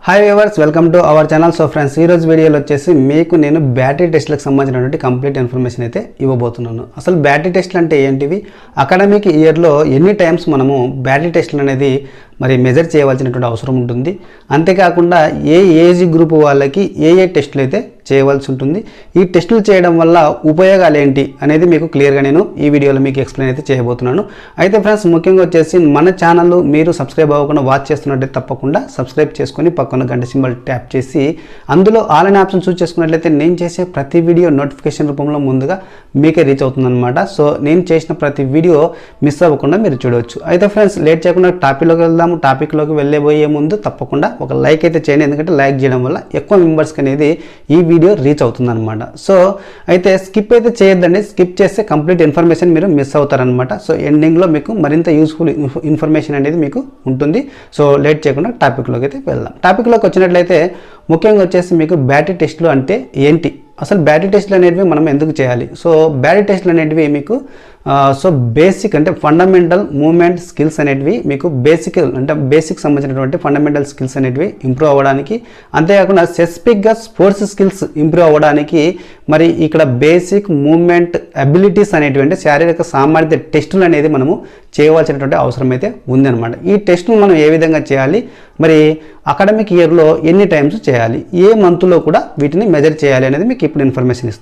Hi viewers, welcome to our channel. So friends, ఈ రోజు వీడియోలో వచ్చేసి మీకు నేను బ్యాటరీ టెస్ట్లకు సంబంధించినటువంటి కంప్లీట్ ఇన్ఫర్మేషన్ అయితే ఇవ్వబోతున్నాను. అసలు బ్యాటరీ టెస్ట్లు అంటే ఏంటివి, అకాడమిక్ ఇయర్లో ఎన్ని టైమ్స్ మనము బ్యాటరీ టెస్ట్లు అనేది మరి మెజర్ చేయవలసినటువంటి అవసరం ఉంటుంది. అంతేకాకుండా ఏ ఏజ్ గ్రూప్ వాళ్ళకి ఏ టెస్టులు అయితే చేయవలసి ఉంటుంది, ఈ టెస్టులు చేయడం వల్ల ఉపయోగాలు ఏంటి అనేది మీకు క్లియర్గా నేను ఈ వీడియోలో మీకు ఎక్స్ప్లెయిన్ అయితే చేయబోతున్నాను. అయితే ఫ్రెండ్స్, ముఖ్యంగా వచ్చేసి మన ఛానల్ మీరు సబ్స్క్రైబ్ అవ్వకుండా వాచ్ చేస్తున్నట్లయితే తప్పకుండా సబ్స్క్రైబ్ చేసుకొని పక్కన గంట సింబల్ ట్యాప్ చేసి అందులో ఆల్ అనే ఆప్షన్ చూస్ చేసుకున్నట్లయితే నేను చేసే ప్రతి వీడియో నోటిఫికేషన్ రూపంలో ముందుగా మీకే రీచ్ అవుతుందన్నమాట. సో నేను చేసిన ప్రతి వీడియో మిస్ అవ్వకుండా మీరు చూడవచ్చు. అయితే ఫ్రెండ్స్, లేట్ చేయకుండా టాపిక్లోకి వెళ్దాము. టాపిక్లోకి వెళ్ళబోయే ముందు తప్పకుండా ఒక లైక్ అయితే చేయండి, ఎందుకంటే లైక్ చేయడం వల్ల ఎక్కువ మెంబర్స్కి అనేది ఈ వీడియో రీచ్ అవుతుందన్నమాట. సో అయితే స్కిప్ అయితే చేయొద్దండి, స్కిప్ చేస్తే కంప్లీట్ ఇన్ఫర్మేషన్ మీరు మిస్ అవుతారనమాట. సో ఎండింగ్లో మీకు మరింత యూస్ఫుల్ ఇన్ఫర్మేషన్ అనేది మీకు ఉంటుంది. సో లేట్ చేయకుండా టాపిక్లోకి అయితే వెళ్దాం. టాపిక్లోకి వచ్చినట్లయితే ముఖ్యంగా వచ్చేసి మీకు బ్యాటరీ టెస్టులు అంటే ఏంటి, అసలు బ్యాటరీ టెస్టులు అనేటివి మనం ఎందుకు చేయాలి. సో బ్యాటరీ టెస్టులు అనేటివి మీకు బేసిక్ అంటే ఫండమెంటల్ మూవ్మెంట్ స్కిల్స్ అనేటివి మీకు బేసిక్ సంబంధించినటువంటి ఫండమెంటల్ స్కిల్స్ అనేటివి ఇంప్రూవ్ అవ్వడానికి, అంతేకాకుండా స్పెసిఫిక్గా స్పోర్ట్స్ స్కిల్స్ ఇంప్రూవ్ అవ్వడానికి, మరి ఇక్కడ బేసిక్ మూవ్మెంట్ అబిలిటీస్ అనేటివి అంటే శారీరక సామర్థ్య టెస్టులు అనేది మనము చేయవలసినటువంటి అవసరం అయితే ఉందన్నమాట. ఈ టెస్టులు మనం ఏ విధంగా చేయాలి, మరి అకాడమిక్ ఇయర్లో ఎన్ని టైమ్స్ చేయాలి, ఏ మంత్లో కూడా వీటిని మెజర్ చేయాలి అనేది మీకు ఇప్పుడు ఇన్ఫర్మేషన్ ఇస్తాను.